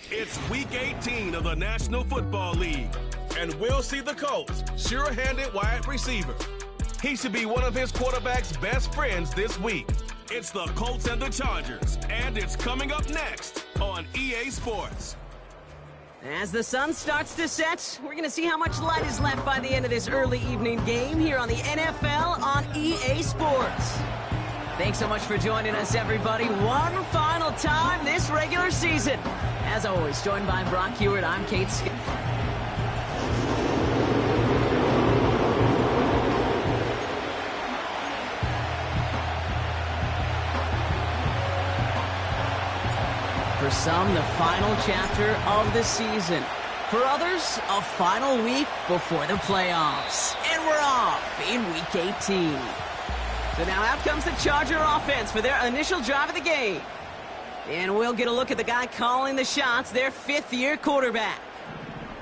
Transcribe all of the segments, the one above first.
It's Week 18 of the National Football League, and we'll see the Colts' sure-handed wide receiver. He should be one of his quarterback's best friends this week. It's the Colts and the Chargers, and it's coming up next on EA Sports. As the sun starts to set, we're going to see how much light is left by the end of this early evening game here on the NFL on EA Sports. Thanks so much for joining us, everybody. One final time this regular season. As always, joined by Brock Hewitt, I'm Kate Skip. For some, the final chapter of the season. For others, a final week before the playoffs. And we're off in Week 18. So now out comes the Charger offense for their initial drive of the game. And we'll get a look at the guy calling the shots, their fifth-year quarterback.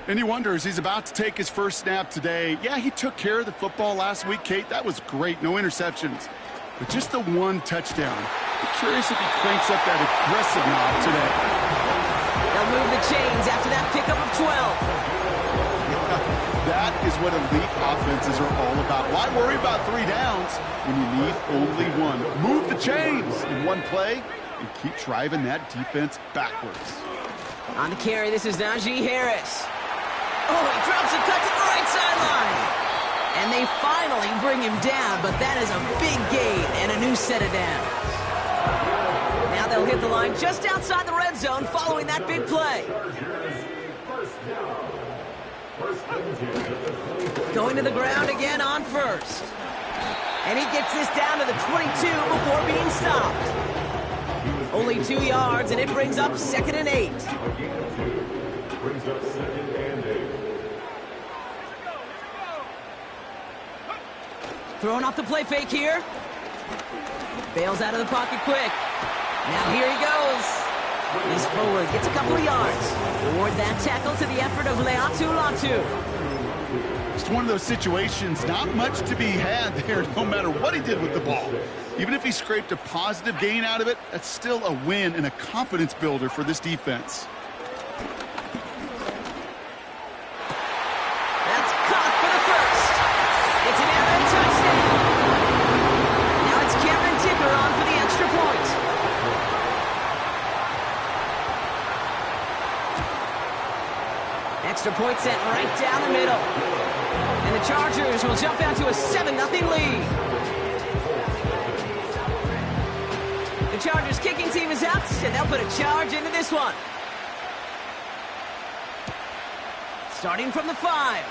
And he wonders, he's about to take his first snap today. Yeah, he took care of the football last week, Kate. That was great. No interceptions. But just the one touchdown. I'm curious if he cranks up that aggressive knob today. They'll move the chains after that pickup of 12. That is what elite offenses are all about. Why worry about 3 downs when you need only one? Move the chains in one play and keep driving that defense backwards. On the carry, this is Najee Harris. Oh, he drops a cut to the right sideline. And they finally bring him down, but that is a big gain and a new set of downs. Now they'll hit the line just outside the red zone following that big play. Going to the ground again on first. And he gets this down to the 22 before being stopped. Only 2 yards, and it brings up 2nd and 8. Throwing off the play fake here. Bails out of the pocket quick. Now here he goes. He's forward, gets a couple of yards. Reward that tackle to the effort of Leatu Latu. Just one of those situations, not much to be had there no matter what he did with the ball. Even if he scraped a positive gain out of it, that's still a win and a confidence builder for this defense. That's caught for the first. It's an errant touchdown. Now it's Cameron Ticker on for the extra point. Extra point sent right down the middle. And the Chargers will jump out to a 7-0 lead. The Chargers kicking team is out, and they'll put a charge into this one. Starting from the 5.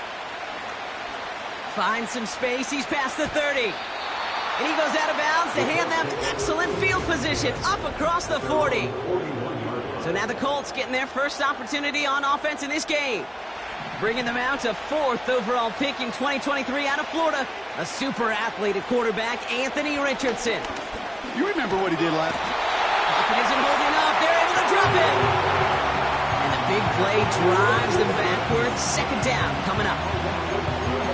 Finds some space, he's past the 30. And he goes out of bounds to hand them excellent field position up across the 40. So now the Colts getting their first opportunity on offense in this game. Bringing them out to 4th overall pick in 2023 out of Florida, a super athlete at quarterback, Anthony Richardson. You remember what he did last? Pocket isn't holding up. They're able to drop it. And the big play drives them backwards. 2nd down coming up.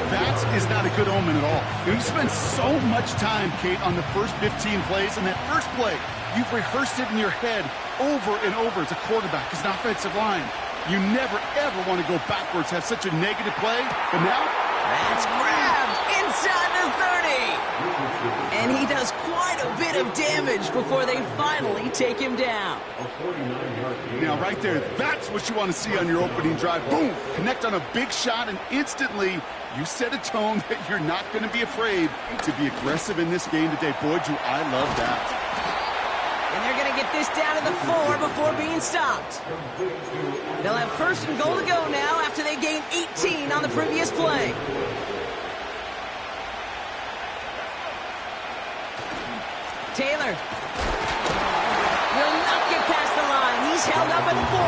That is not a good omen at all. You spend so much time, Kate, on the first 15 plays, and that first play, you've rehearsed it in your head over and over as a quarterback, as an offensive line. You never, ever want to go backwards, have such a negative play, but now... That's grabbed inside the 30. And he does quite a bit of damage before they finally take him down. Now, right there, that's what you want to see on your opening drive. Boom! Connect on a big shot, and instantly you set a tone that you're not going to be afraid to be aggressive in this game today. Boy, do I love that. And they're going to get this down to the 4 before being stopped. They'll have 1st and goal to go now after they gained 18 on the previous play. Taylor will not get past the line. He's held up at the 4.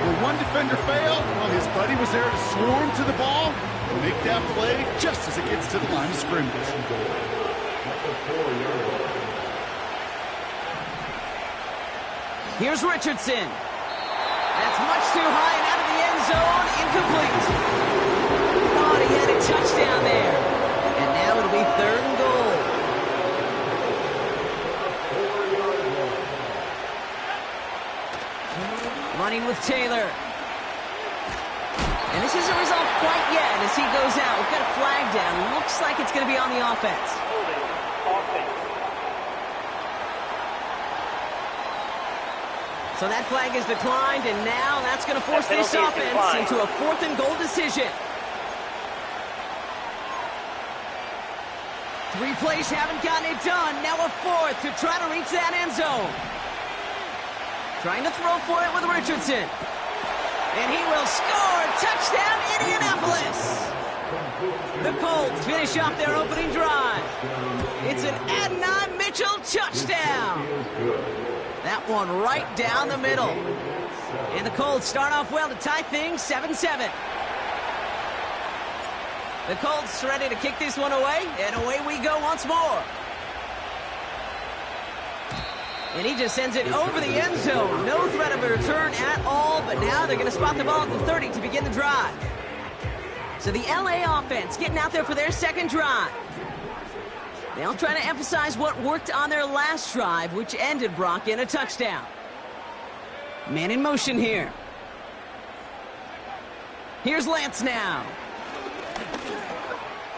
When one defender failed, well, his buddy was there to swarm to the ball and make that play just as it gets to the line of scrimmage. Here's Richardson. That's much too high and out of the end zone. Incomplete. Thought he had a touchdown there. And now it'll be 3rd and goal. with Taylor. And this isn't resolved quite yet as he goes out. We've got a flag down. Looks like it's going to be on the offense. So that flag is declined, and now that's going to force this offense into a 4th and goal decision. 3 plays haven't gotten it done. Now a 4th to try to reach that end zone. Trying to throw for it with Richardson. And he will score. Touchdown, Indianapolis. The Colts finish off their opening drive. It's an Adonai Mitchell touchdown. That one right down the middle. And the Colts start off well to tie things 7-7. The Colts ready to kick this one away, and away we go once more. And he just sends it over the end zone. No threat of a return at all, but now they're going to spot the ball at the 30 to begin the drive. So the LA offense getting out there for their second drive. They'll try to emphasize what worked on their last drive, which ended, Brock, in a touchdown. Man in motion here. Here's Lance now.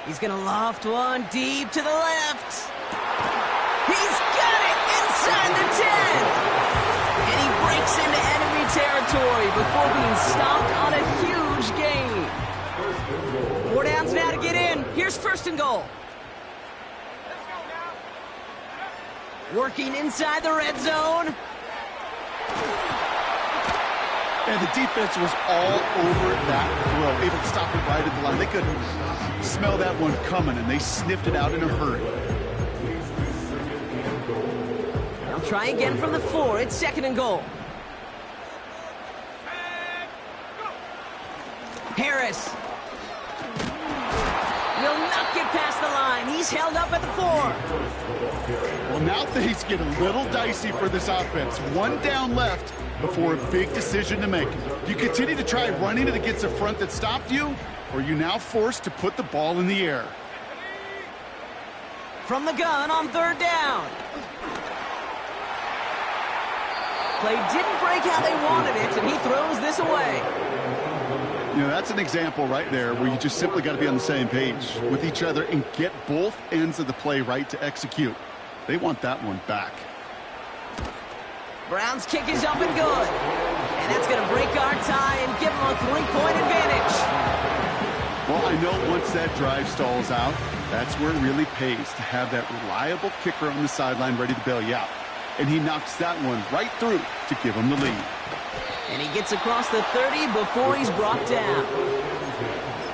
He's going to loft one deep to the left. He's got it inside the 10. And he breaks into enemy territory before being stopped on a huge gain. 4 downs now to get in. Here's 1st and goal. Working inside the red zone. And the defense was all over that throw, able to stop it right at the line. They could smell that one coming, and they sniffed it out in a hurry. They'll try again from the 4. It's 2nd and goal. Harris will not get past the line. He's held up at the 4. Well, now things get a little dicey for this offense. 1 down left before a big decision to make. Do you continue to try running it against a front that stopped you, or are you now forced to put the ball in the air? From the gun on 3rd down. Play didn't break how they wanted it, and he throws this away. You know, that's an example right there where you just simply got to be on the same page with each other and get both ends of the play right to execute. They want that one back. Brown's kick is up and good. And that's going to break our tie and give them a 3-point advantage. Well, I know once that drive stalls out, that's where it really pays to have that reliable kicker on the sideline ready to bail you out. And he knocks that one right through to give him the lead. And he gets across the 30 before he's brought down.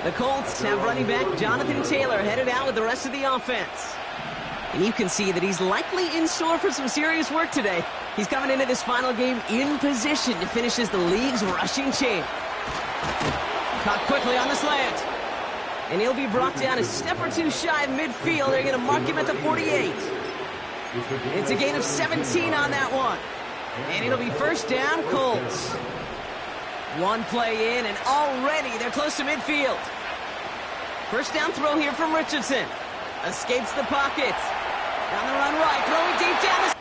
The Colts have running back Jonathan Taylor headed out with the rest of the offense. And you can see that he's likely in store for some serious work today. He's coming into this final game in position to finish as the league's rushing champ. Caught quickly on the slant. And he'll be brought down a step or 2 shy of midfield. They're going to mark him at the 48. It's a gain of 17 on that one. And it'll be 1st down, Colts. 1 play in, and already they're close to midfield. 1st down throw here from Richardson. Escapes the pocket. Down the run right, throwing deep down the...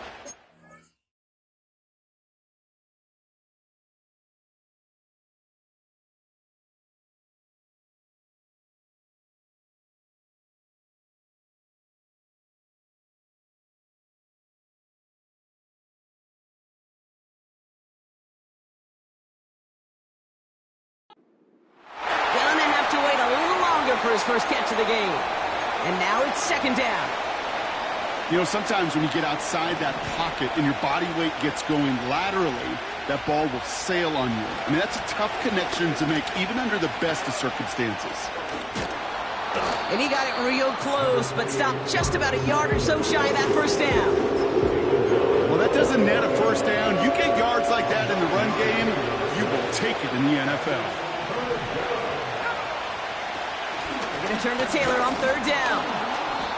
Gonna have to wait a little longer for his first catch of the game. And now it's 2nd down. You know, sometimes when you get outside that pocket and your body weight gets going laterally, that ball will sail on you. I mean, that's a tough connection to make, even under the best of circumstances. And he got it real close, but stopped just about a yard or so shy of that 1st down. Well, that doesn't net a 1st down. You get yards like that in the run game, you will take it in the NFL. They're going to turn to Taylor on 3rd down.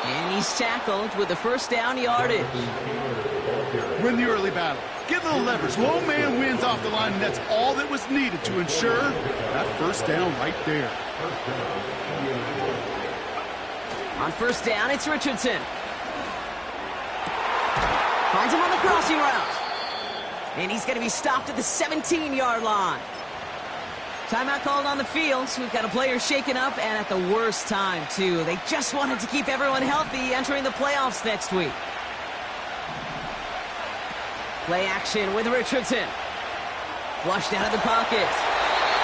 And he's tackled with the 1st down yardage. Win the early battle. Get a little leverage. Low man wins off the line, and that's all that was needed to ensure that 1st down right there. On 1st down, it's Richardson. Finds him on the crossing route. And he's going to be stopped at the 17-yard line. Timeout called on the field. So we've got a player shaken up, and at the worst time, too. They just wanted to keep everyone healthy entering the playoffs next week. Play action with Richardson. Flushed out of the pocket.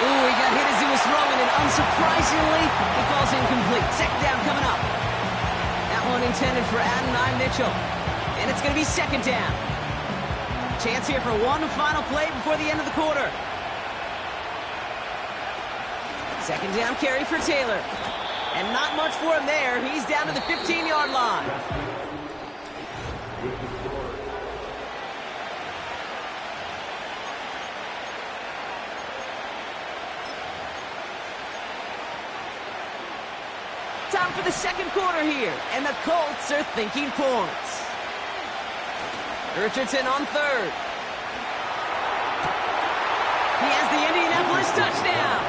Ooh, he got hit as he was throwing, and unsurprisingly, he falls incomplete. Second down coming up. That one intended for Adonai Mitchell. And it's going to be second down. Chance here for one final play before the end of the quarter. Second down carry for Taylor. And not much for him there. He's down to the 15-yard line. Time for the second quarter here. And the Colts are thinking points. Richardson on third. He has the Indianapolis touchdown.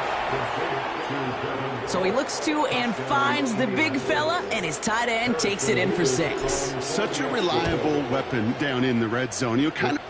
So he looks to and finds the big fella, and his tight end takes it in for 6. Such a reliable weapon down in the red zone. You kind of...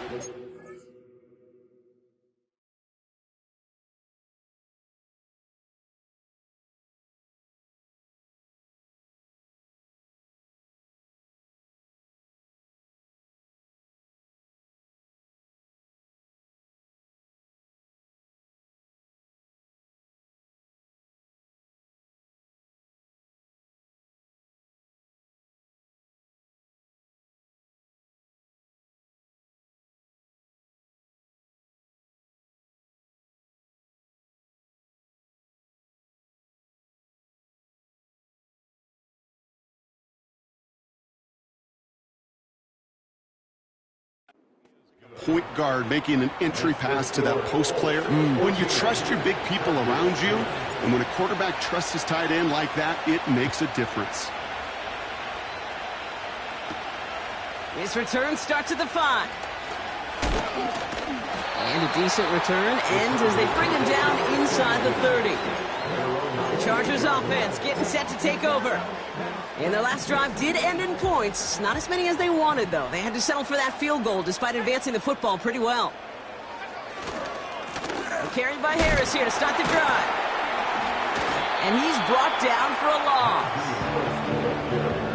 Point guard making an entry pass to that post player. When you trust your big people around you, and when a quarterback trusts his tight end like that, it makes a difference. His return starts at the 5. And a decent return ends as they bring him down inside the 30. The Chargers offense getting set to take over. And their last drive did end in points. Not as many as they wanted, though. They had to settle for that field goal despite advancing the football pretty well. Carried by Harris here to start the drive. And he's brought down for a loss.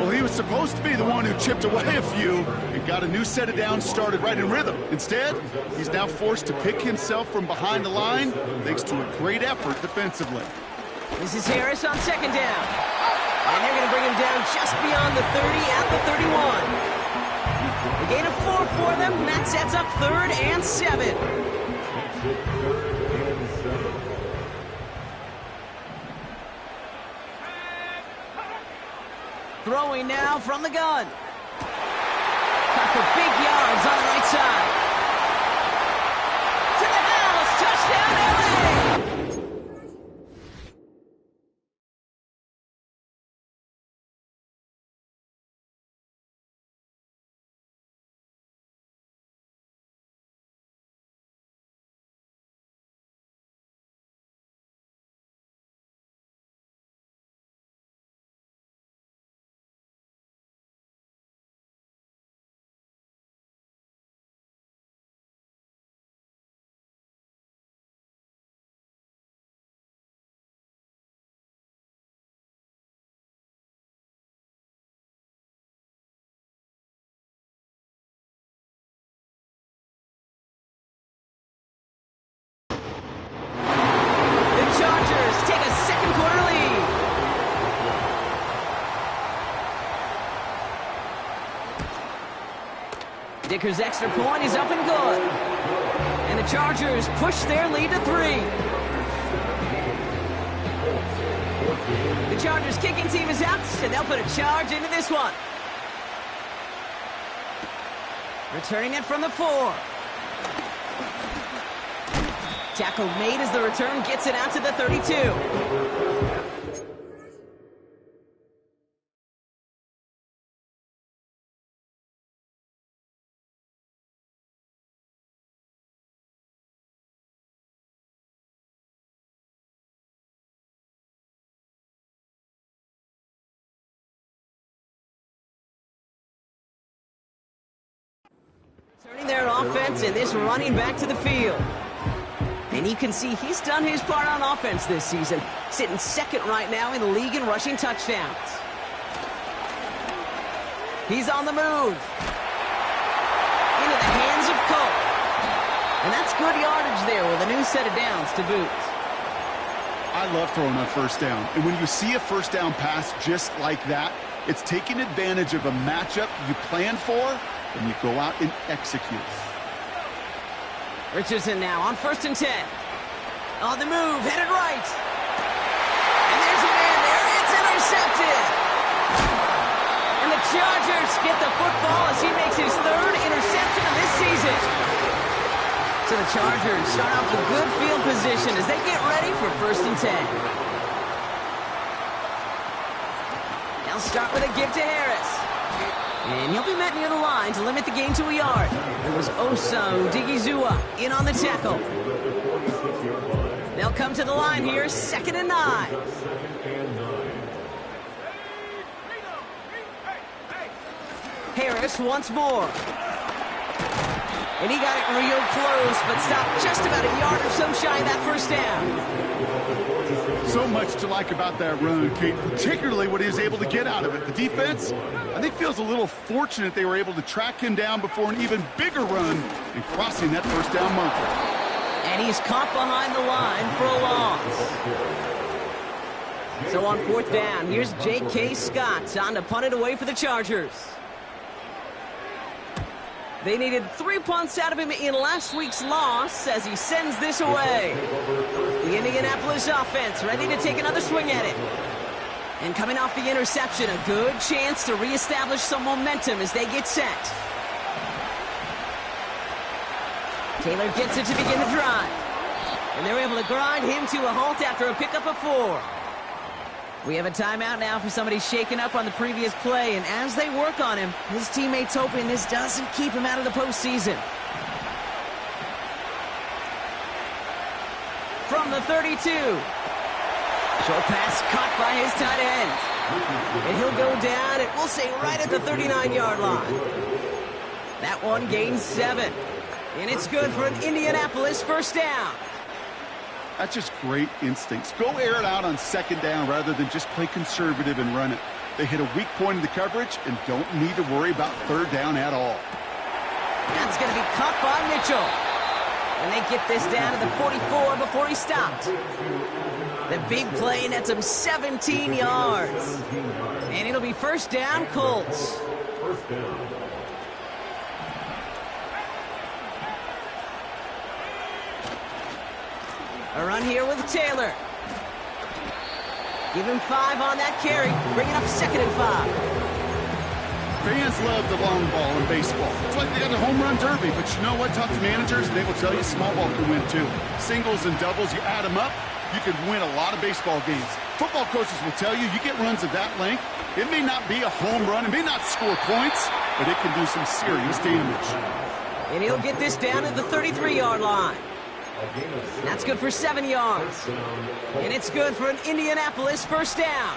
Well, he was supposed to be the one who chipped away a few and got a new set of downs started right in rhythm. Instead, he's now forced to pick himself from behind the line thanks to a great effort defensively. This is Harris on second down. And they're going to bring him down just beyond the 30 at the 31. A gain of 4 for them. That sets up 3rd and 7. Throwing now from the gun. Cut for big yards on the right side. To the house. Touchdown, LA! Chargers take a second quarter lead. Dicker's extra point is up and good. And the Chargers push their lead to 3. The Chargers kicking team is out, and they'll put a charge into this one. Returning it from the 4. Tackle made as the return gets it out to the 32. Turning their offense and this running back to the field. And you can see he's done his part on offense this season, sitting second right now in the league in rushing touchdowns. He's on the move. Into the hands of Cole. And that's good yardage there with a new set of downs to boot. I love throwing on first down. And when you see a first down pass just like that, it's taking advantage of a matchup you plan for, and you go out and execute. Richardson now on 1st and 10. On the move, headed right. And there's a man there. It's intercepted. And the Chargers get the football as he makes his 3rd interception of this season. So the Chargers start off with good field position as they get ready for 1st and 10. They'll start with a give to Harris. And he'll be met near the line to limit the gain to a yard. It was Osa Odigizua in on the tackle. They'll come to the line here, 2nd and 9. Harris once more. And he got it real close, but stopped just about a yard or so shy of that first down. So much to like about that run, Kate, particularly what he was able to get out of it. The defense, I think, feels a little fortunate they were able to track him down before an even bigger run and crossing that first down marker. And he's caught behind the line for a loss. So on 4th down, here's J.K. Scott on to punt it away for the Chargers. They needed 3 punts out of him in last week's loss as he sends this away. The Indianapolis offense ready to take another swing at it. And coming off the interception, a good chance to reestablish some momentum as they get set. Taylor gets it to begin the drive. And they're able to grind him to a halt after a pickup of 4. We have a timeout now for somebody shaken up on the previous play, and as they work on him, his teammates hoping this doesn't keep him out of the postseason. From the 32. Short pass caught by his tight end. And he'll go down, and we'll say right at the 39-yard line. That one gains 7. And it's good for an Indianapolis first down. That's just great instincts. Go air it out on 2nd down rather than just play conservative and run it. They hit a weak point in the coverage and don't need to worry about 3rd down at all. That's going to be caught by Mitchell. And they get this down to the 44 before he stopped. The big play nets him 17 yards. And it'll be 1st down, Colts. A run here with Taylor. Give him 5 on that carry. Bringing up 2nd and 5. Fans love the long ball in baseball. It's like they got a home run derby, but you know what? Talk to managers, and they will tell you small ball can win too. Singles and doubles, you add them up, you can win a lot of baseball games. Football coaches will tell you, you get runs of that length, it may not be a home run, it may not score points, but it can do some serious damage. And he'll get this down at the 33-yard line. That's good for 7 yards. And it's good for an Indianapolis first down.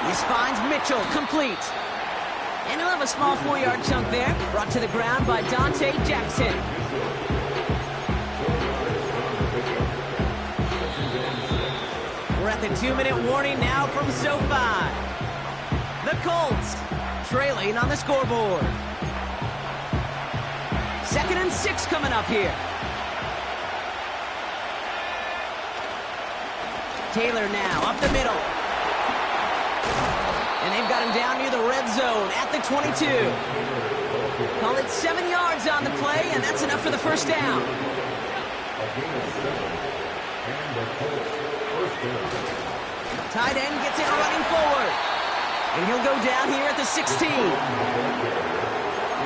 This finds Mitchell complete. And he'll have a small 4-yard chunk there, brought to the ground by Dante Jackson. We're at the 2-minute warning now from SoFi. The Colts trailing on the scoreboard. 2nd and 6 coming up here. Taylor now up the middle. And they've got him down near the red zone at the 22. Call it 7 yards on the play, and that's enough for the first down. Tight end gets it running forward. And he'll go down here at the 16.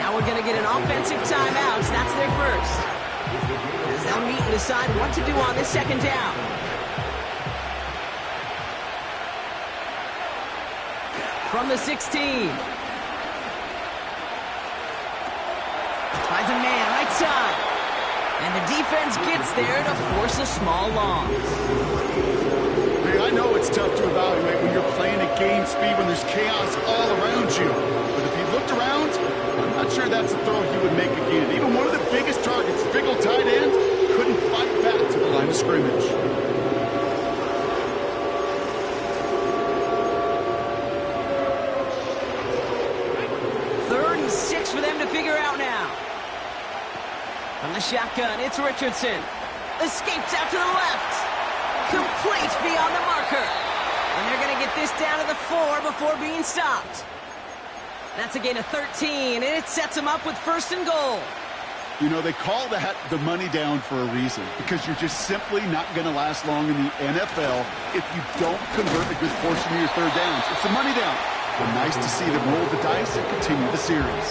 Now we're going to get an offensive timeout. That's their first. As they'll meet and decide what to do on this 2nd down. From the 16. Finds a man right side. And the defense gets there to force a small loss. Hey, I I know it's tough to evaluate when you're playing at game speed, when there's chaos all around you. But if he looked around, I'm not sure that's a throw he would make again. Even one of the biggest targets, big old tight end, couldn't fight back to the line of scrimmage. Third and 6 for them to figure out now. From the shotgun, it's Richardson. Escapes out to the left. Complete beyond the marker. And they're going to get this down to the 4 before being stopped. That's a gain of 13, and it sets them up with 1st and goal. You know, they call that the money down for a reason, because you're just simply not going to last long in the NFL if you don't convert a good portion of your third downs. It's the money down. But nice to see them roll the dice and continue the series.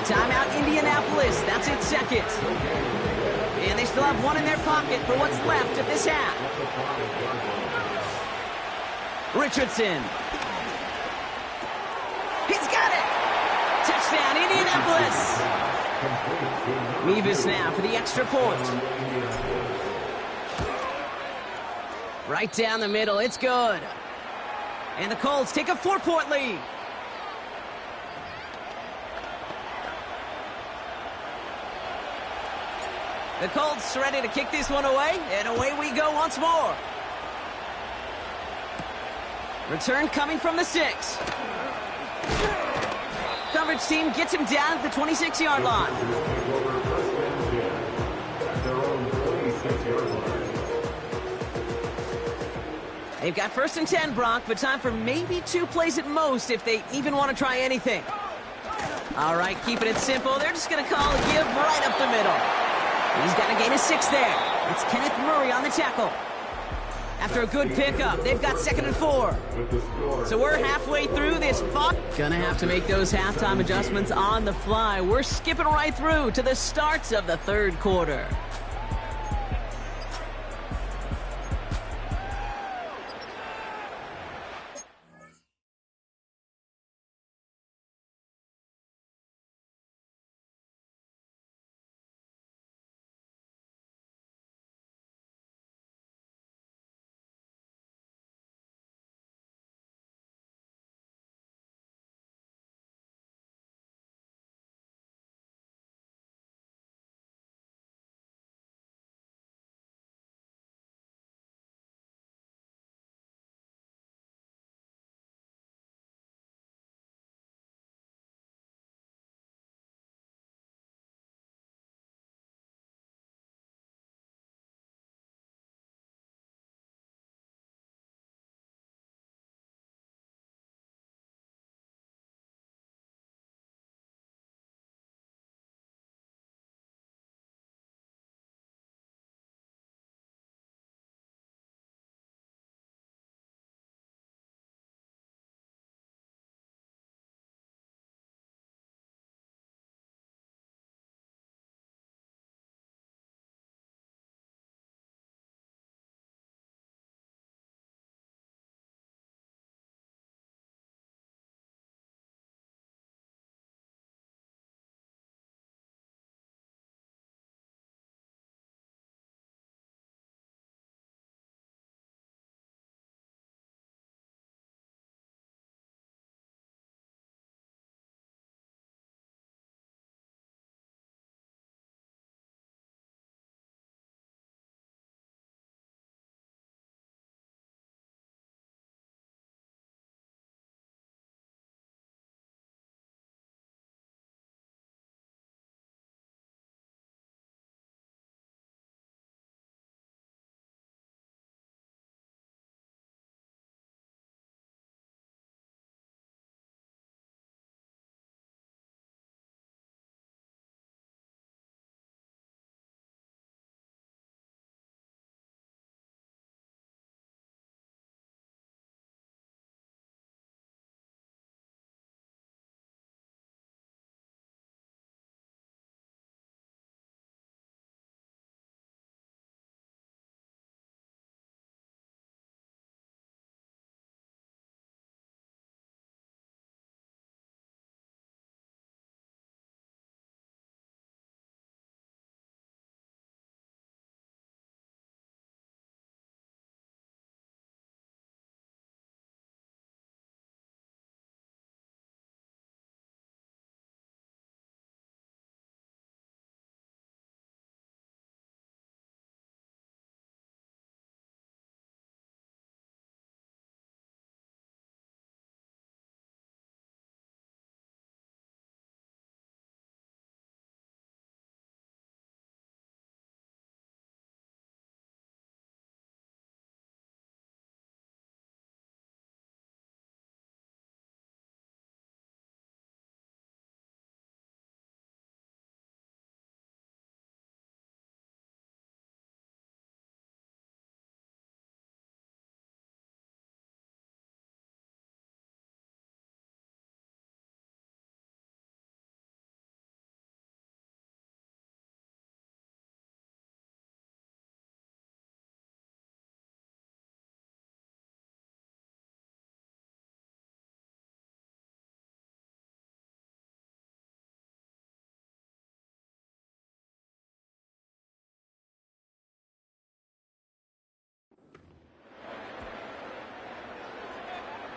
Timeout Indianapolis. That's its second. And they still have one in their pocket for what's left of this half. Richardson. He's got it! Touchdown, Indianapolis! Mevis now for the extra point. Right down the middle, it's good. And the Colts take a 4-point lead. The Colts ready to kick this one away, and away we go once more. Return coming from the 6. Coverage team gets him down at the 26-yard line. They've got 1st and 10, Brock, but time for maybe 2 plays at most if they even want to try anything. All right, keeping it simple. They're just going to call a give right up the middle. He's got a gain of 6 there. It's Kenneth Murray on the tackle. After a good pickup, they've got 2nd and 4. So we're halfway through this fight. Gonna have to make those halftime adjustments on the fly. We're skipping right through to the starts of the 3rd quarter.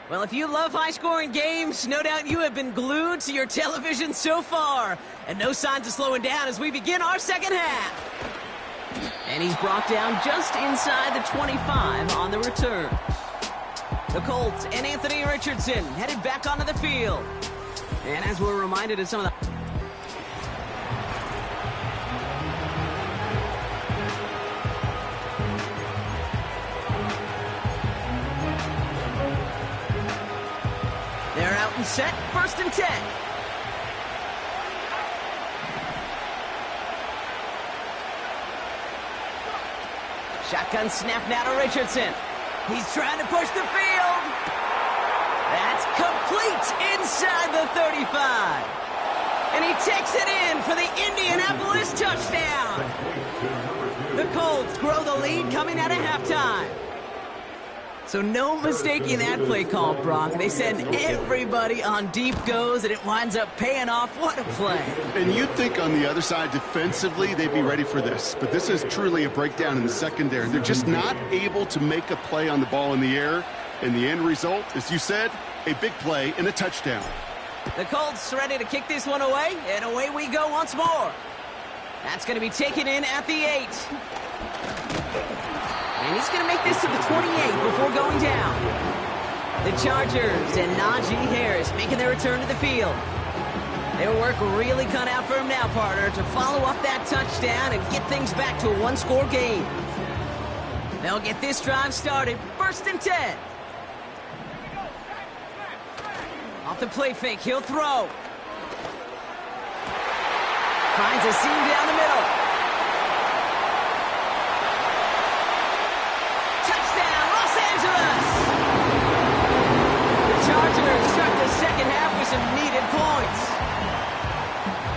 Well, if you love high-scoring games, no doubt you have been glued to your television so far. And no signs of slowing down as we begin our second half. And he's brought down just inside the 25 on the return. The Colts and Anthony Richardson headed back onto the field. And as we're reminded of some of the... They're out and set, 1st and 10. Shotgun snap now to Richardson. He's trying to push the field. That's complete inside the 35. And he takes it in for the Indianapolis touchdown. The Colts grow the lead coming out of halftime. So no mistaking that play call, Brock. They send everybody on deep goes, and it winds up paying off. What a play. And you'd think on the other side, defensively, they'd be ready for this. But this is truly a breakdown in the secondary. They're just not able to make a play on the ball in the air. And the end result, as you said, a big play and a touchdown. The Colts ready to kick this one away, and away we go once more. That's going to be taken in at the 8. And he's going to make this to the 28 before going down. The Chargers and Najee Harris making their return to the field. Their work really cut out for him now, partner, to follow up that touchdown and get things back to a one-score game. They'll get this drive started, 1st and 10. Off the play fake, he'll throw. Finds a seam down the middle. The Chargers start the second half with some needed points.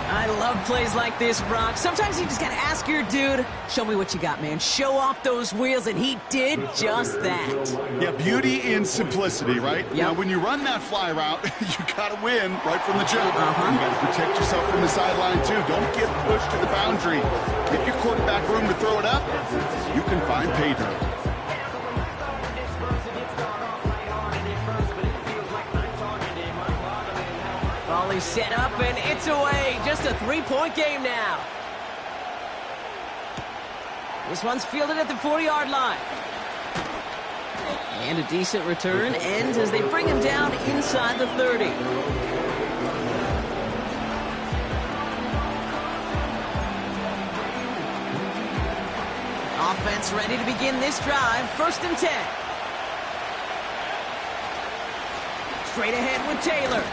I love plays like this, Brock. Sometimes you just got to ask your dude, show me what you got, man. Show off those wheels, and he did just that. Yeah, beauty in simplicity, right? Yep. Now, when you run that fly route, you got to win right from the jump. You got to protect yourself from the sideline, too. Don't get pushed to the boundary. Give your quarterback room to throw it up. You can find pay dirt. Ball is set up, and it's away. Just a 3-point game now. This one's fielded at the 40-yard line. And a decent return ends as they bring him down inside the 30. Offense ready to begin this drive, 1st and 10. Straight ahead with Taylor.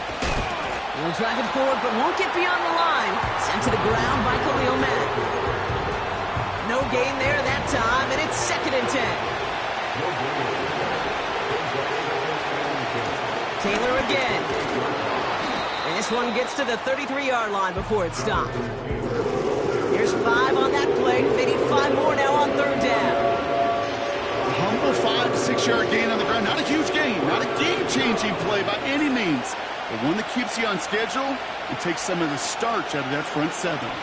He'll drive it forward, but won't get beyond the line. Sent to the ground by Khalil Mack. No gain there that time, and it's 2nd and 10. Taylor again. And this one gets to the 33-yard line before it's stopped. Here's 5 on that play. They need 5 more now on 3rd down. A humble 5 to 6 yard gain on the ground. Not a huge gain, not a game-changing play by any means. But one that keeps you on schedule and takes some of the starch out of that front 7. Pocket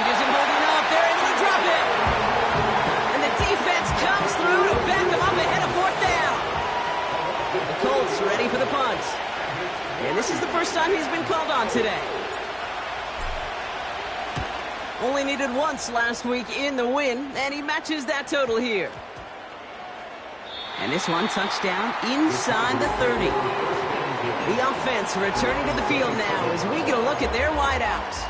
isn't holding up. They're able to drop it. And the defense comes through to back them up ahead of 4th down. The Colts ready for the punt. And this is the first time he's been called on today. Only needed once last week in the win, and he matches that total here. And this one touchdown inside the 30. The offense returning to the field now as we get a look at their wideouts.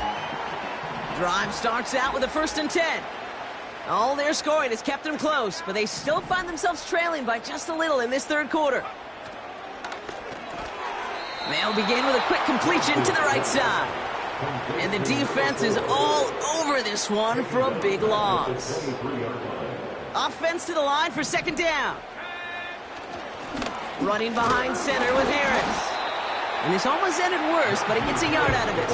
Drive starts out with a 1st and 10. All their scoring has kept them close, but they still find themselves trailing by just a little in this 3rd quarter. They'll begin with a quick completion to the right side. And the defense is all over this one for a big loss. Offense to the line for 2nd down. Running behind center with Harris. And this almost ended worse, but he gets a yard out of it.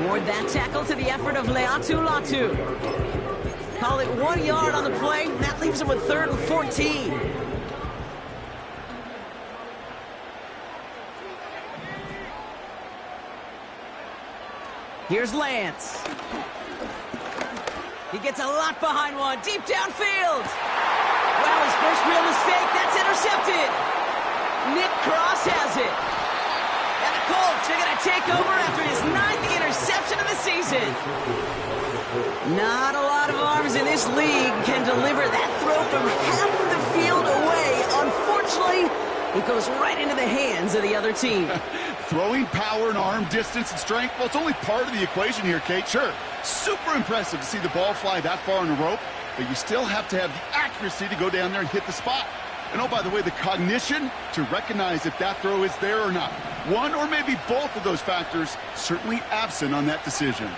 Award that tackle to the effort of Leatu Latu. Call it 1 yard on the play. That leaves him with 3rd and 14. Here's Lance. He gets a lot behind one, deep downfield. Wow, his first real mistake, that's intercepted. Nick Cross has it. And the Colts are going to take over after his 9th interception of the season. Not a lot of arms in this league can deliver that throw from half the field away. Unfortunately, it goes right into the hands of the other team. Throwing power and arm distance and strength, well, it's only part of the equation here, Kate. Sure, super impressive to see the ball fly that far on the rope, but you still have to have the accuracy to go down there and hit the spot. And oh, by the way, the cognition to recognize if that throw is there or not. One or maybe both of those factors certainly absent on that decision.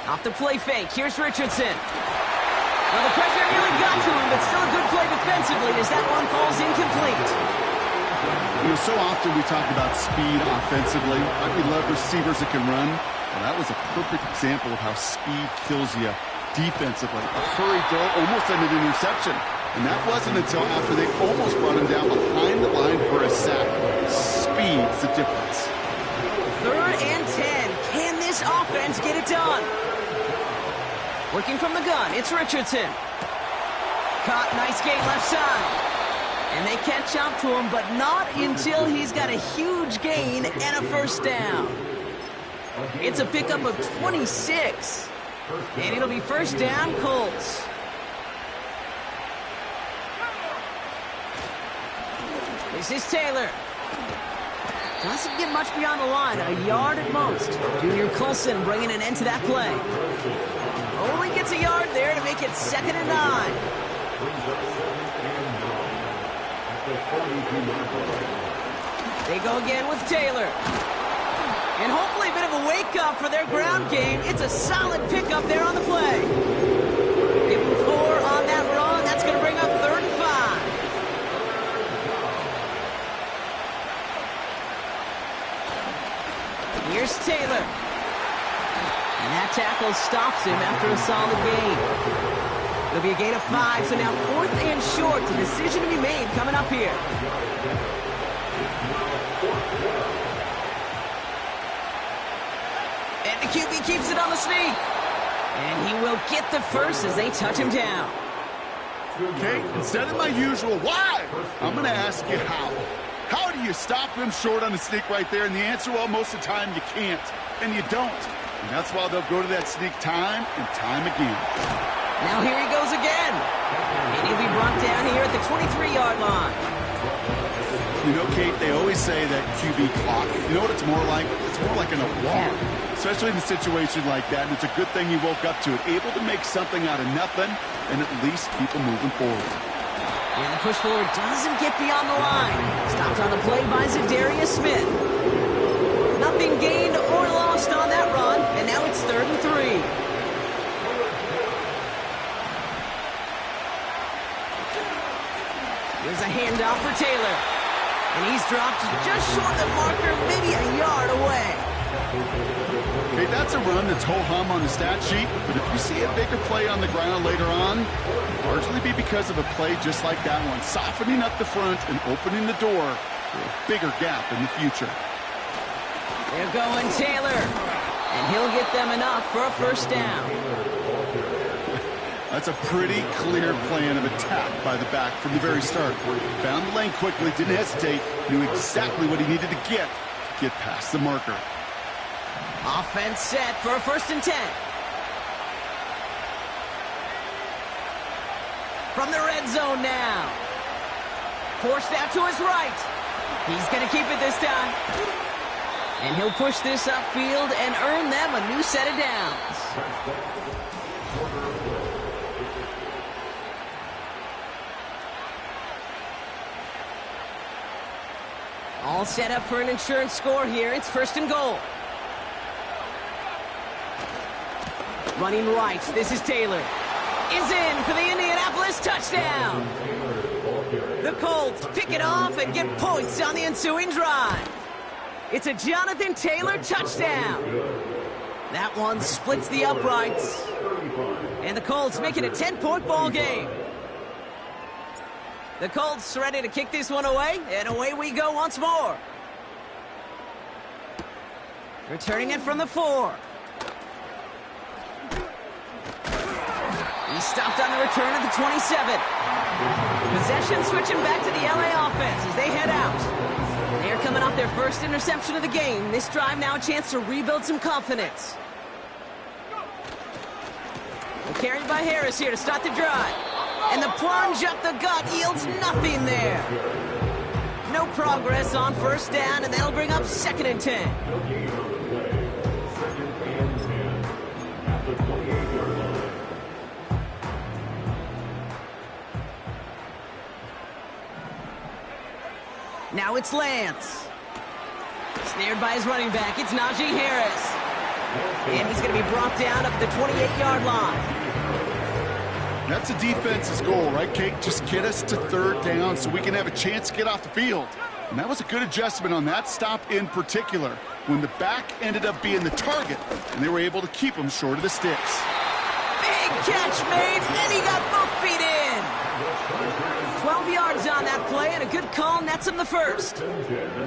Off the play fake, here's Richardson. Well, the pressure nearly got to him, but still a good play defensively as that one falls incomplete. You know, so often we talk about speed offensively. We love receivers that can run. Well, that was a perfect example of how speed kills you defensively. A hurried throw almost ended an interception. And that wasn't until after they almost brought him down behind the line for a sack. Speed's the difference. 3rd and 10. Can this offense get it done? Working from the gun, it's Richardson. Caught, nice gain left side. And they catch up to him, but not until he's got a huge gain and a first down. It's a pickup of 26. And it'll be first down, Colts. This is Taylor. Doesn't get much beyond the line, a yard at most. Junior Colson bringing an end to that play. Only gets a yard there to make it 2nd and 9. They go again with Taylor. And hopefully a bit of a wake-up for their ground game. It's a solid pickup there on the play. Give him 4 on that run. That's going to bring up 3rd and 5. Here's Taylor. And that tackle stops him after a solid gain. It'll be a gain of 5, so now 4th and short. A decision to be made coming up here. And the QB keeps it on the sneak. And he will get the first as they touch him down. Okay, instead of my usual why, I'm going to ask you how. How do you stop them short on the sneak right there? And the answer, well, most of the time you can't, and you don't. And that's why they'll go to that sneak time and time again. Now here he goes again. And he'll be brought down here at the 23-yard line. You know, Kate, they always say that QB clock, you know what it's more like? It's more like an alarm, especially in a situation like that. And it's a good thing he woke up to it, able to make something out of nothing and at least keep him moving forward. And the push forward doesn't get beyond the line. Stopped on the play by Zadarius Smith. Nothing gained or lost on that run, and now it's 3rd and 3. Here's a handoff for Taylor. And he's dropped just short of the marker, maybe a yard away. Okay, that's a run that's ho-hum on the stat sheet, but if you see a bigger play on the ground later on, largely be because of a play just like that one, softening up the front and opening the door for a bigger gap in the future. They're going Taylor, and he'll get them enough for a first down. That's a pretty clear plan of attack by the back from the very start. Found the lane quickly, didn't hesitate, knew exactly what he needed to get past the marker. Offense set for a 1st and 10. From the red zone now. Forced out to his right. He's going to keep it this time. And he'll push this upfield and earn them a new set of downs. All set up for an insurance score here. It's 1st and goal. Running right, this is Taylor. Is in for the Indianapolis touchdown. The Colts pick it off and get points on the ensuing drive. It's a Jonathan Taylor touchdown. That one splits the uprights. And the Colts make it a 10-point ball game. The Colts ready to kick this one away, and away we go once more. Returning it from the 4. He stopped on the return at the 27. Possession switching back to the LA offense as they head out. They are coming off their first interception of the game. This drive now a chance to rebuild some confidence. Carried by Harris here to start the drive. And the plunge up the gut yields nothing there. No progress on first down, and that'll bring up 2nd and 10. Now it's Lance. Snared by his running back, it's Najee Harris. And he's going to be brought down up at the 28-yard line. That's a defense's goal, right, Kate? Just get us to 3rd down so we can have a chance to get off the field. And that was a good adjustment on that stop in particular, when the back ended up being the target, and they were able to keep him short of the sticks. Big catch made, and he got both feet in. 12 yards on that play, and a good call nets him the first.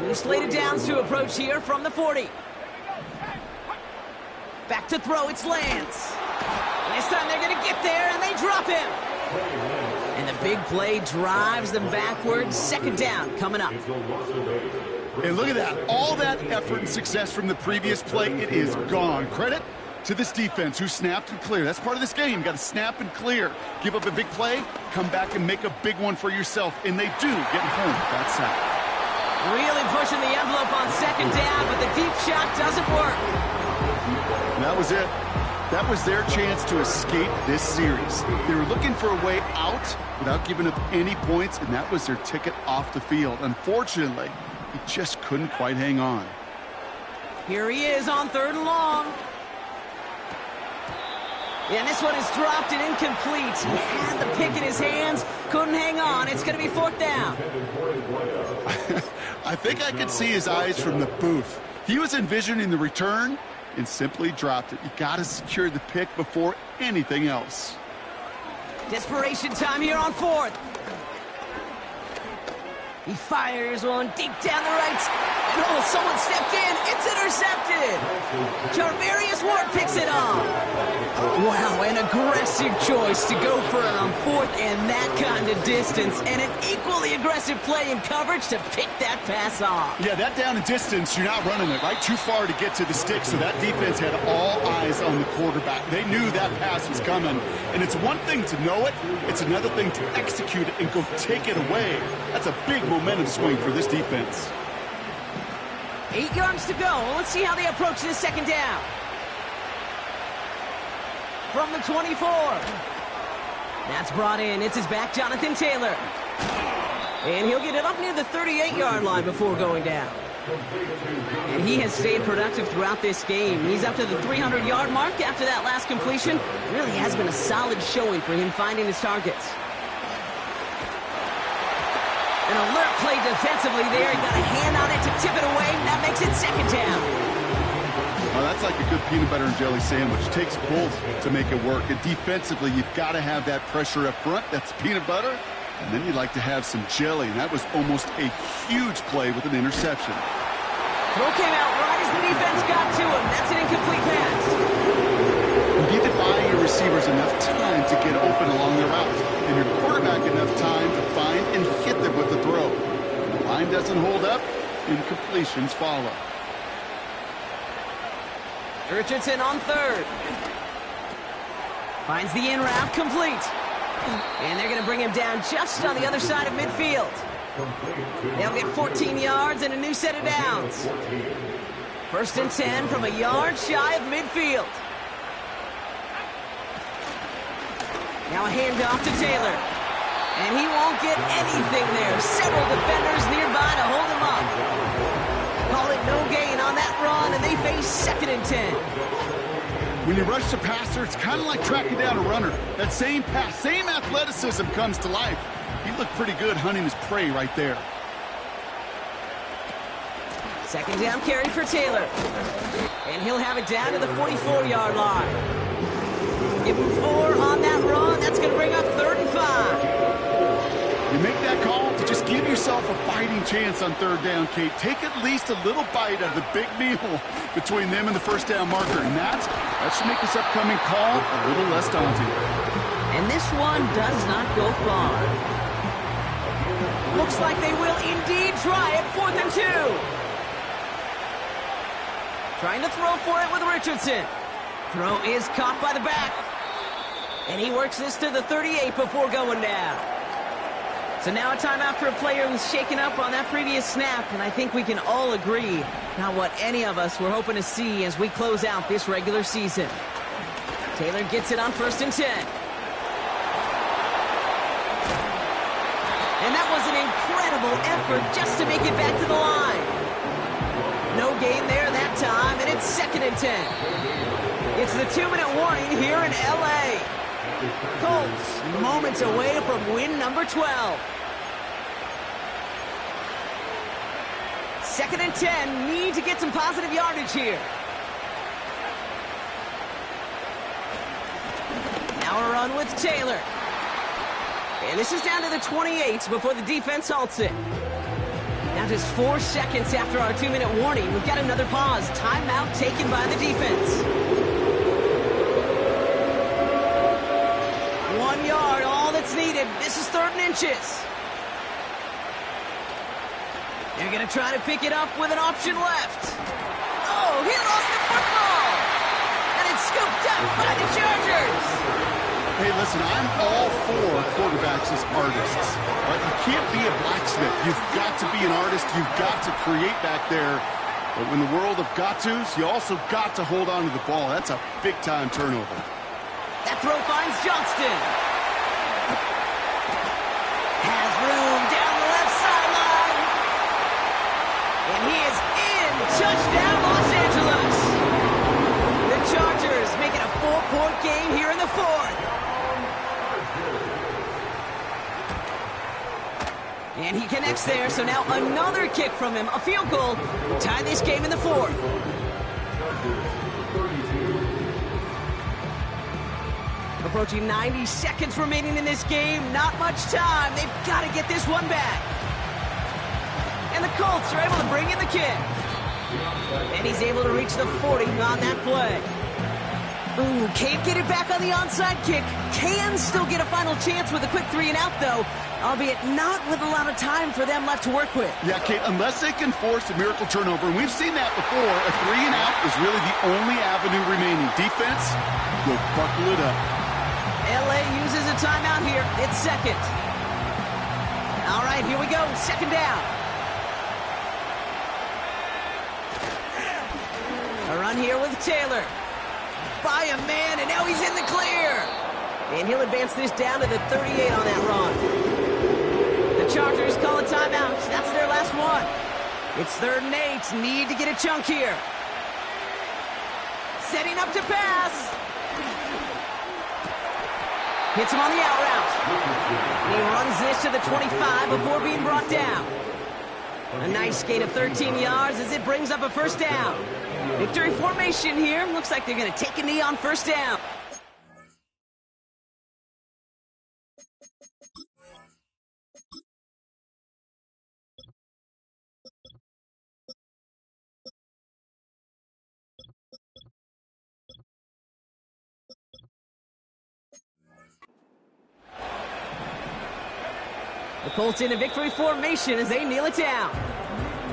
New slated downs to approach here from the 40. Back to throw, it's Lance. This time they're going to get there, and they drop him. And the big play drives them backwards. 2nd down coming up. And look at that. All that effort and success from the previous play, it is gone. Credit to this defense who snapped and cleared. That's part of this game. You got to snap and clear. Give up a big play, come back and make a big one for yourself. And they do, getting home with that sack. Really pushing the envelope on 2nd down, but the deep shot doesn't work. And that was it. That was their chance to escape this series. They were looking for a way out without giving up any points, and that was their ticket off the field. Unfortunately, he just couldn't quite hang on. Here he is on 3rd and long. And this one is dropped and incomplete. He had the pick in his hands, couldn't hang on. It's going to be 4th down. I think I could see his eyes from the booth. He was envisioning the return and simply dropped it. You got to secure the pick before anything else. Desperation time here on 4th. He fires one deep down the right. And oh, someone stepped in. It's intercepted. Charvarius Ward picks it up. Wow, an aggressive choice to go for it on 4th and that kind of distance. And an equally aggressive play in coverage to pick that pass off. Yeah, that down and distance, you're not running it, right? Too far to get to the stick, so that defense had all eyes on the quarterback. They knew that pass was coming. And it's one thing to know it, it's another thing to execute it and go take it away. That's a big momentum swing for this defense. 8 yards to go. Let's see how they approach this 2nd down. From the 24. That's brought in. It's his back, Jonathan Taylor. And he'll get it up near the 38-yard line before going down. And he has stayed productive throughout this game. He's up to the 300-yard mark after that last completion. Really has been a solid showing for him finding his targets. An alert play defensively there. He got a hand on it to tip it away. That makes it 2nd down. Well, that's like a good peanut butter and jelly sandwich. It takes both to make it work. And defensively, you've got to have that pressure up front. That's peanut butter. And then you'd like to have some jelly. And that was almost a huge play with an interception. Throw came out right as the defense got to him. That's an incomplete pass. You need to buy your receivers enough time to get open along the route, and your quarterback enough time to find and hit them with the throw. When the line doesn't hold up, incompletions follow. Richardson on 3rd. Finds the in route complete. And they're going to bring him down just on the other side of midfield. They'll get 14 yards and a new set of downs. 1st and 10 from a yard shy of midfield. Now a handoff to Taylor. And he won't get anything there. Several defenders nearby to hold him up. Call it no gain on that run, and they face 2nd and 10. When you rush the passer, it's kind of like tracking down a runner. That same pass, same athleticism comes to life. He looked pretty good hunting his prey right there. 2nd down carry for Taylor. And he'll have it down to the 44-yard line. Give him 4 on that run. That's going to bring up 3rd and 5. You make that call to just give yourself a fighting chance on 3rd down, Kate. Take at least a little bite out of the big meal between them and the 1st down marker. And that should make this upcoming call a little less daunting. And this one does not go far. Looks like they will indeed try it. 4th and 2. Trying to throw for it with Richardson. Throw is caught by the back. And he works this to the 38 before going down. So now a timeout for a player who's shaken up on that previous snap, and I think we can all agree not what any of us were hoping to see as we close out this regular season. Taylor gets it on 1st and 10. And that was an incredible effort just to make it back to the line. No gain there that time, and it's 2nd and 10. It's the 2-minute warning here in L.A. Colts moments away from win number 12. 2nd and 10, need to get some positive yardage here. Now a run with Taylor. And this is down to the 28 before the defense halts it. Now just 4 seconds after our 2-minute warning, we've got another pause. Timeout taken by the defense. 1 yard, all that's needed. This is 3rd and inches. They're going to try to pick it up with an option left. Oh, he lost the football. And it's scooped up by the Chargers. Hey, listen, I'm all for quarterbacks as artists. Right? You can't be a blacksmith. You've got to be an artist. You've got to create back there. But in the world of got-tos, you also got to hold on to the ball. That's a big-time turnover. That throw finds Johnston. Has room down the left sideline. And he is in. Touchdown, Los Angeles. The Chargers make it a 4-point game here in the 4th. And he connects there, so now another kick from him. A field goal will tie this game in the 4th. Approaching 90 seconds remaining in this game. Not much time. They've got to get this one back. And the Colts are able to bring in the kick. And he's able to reach the 40 on that play. Ooh, can't get it back on the onside kick. Can still get a final chance with a quick 3-and-out, though. Albeit not with a lot of time for them left to work with. Yeah, Kate, unless they can force a miracle turnover, and we've seen that before, a 3-and-out is really the only avenue remaining. Defense, go buckle it up. L.A. uses a timeout here. It's 2nd. All right, here we go. 2nd down. A run here with Taylor. By a man, and now he's in the clear. And he'll advance this down to the 38 on that run. The Chargers call a timeout. That's their last one. It's 3rd and 8. Need to get a chunk here. Setting up to pass. Hits him on the out route. And he runs this to the 25 before being brought down. A nice gain of 13 yards as it brings up a 1st down. Victory formation here. Looks like they're going to take a knee on 1st down. The Colts in a victory formation as they kneel it down.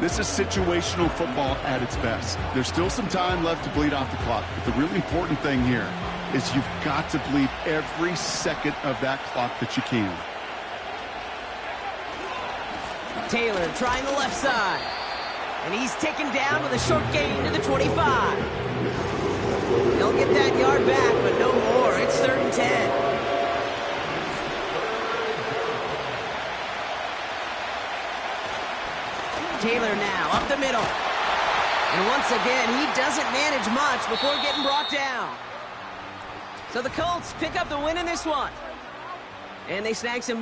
This is situational football at its best. There's still some time left to bleed off the clock, but the really important thing here is you've got to bleed every second of that clock that you can. Taylor trying the left side. And he's taken down with a short gain to the 25. They'll get that yard back, but no more. It's 3rd and 10. Taylor now up the middle. And once again, he doesn't manage much before getting brought down. So the Colts pick up the win in this one. And they snag some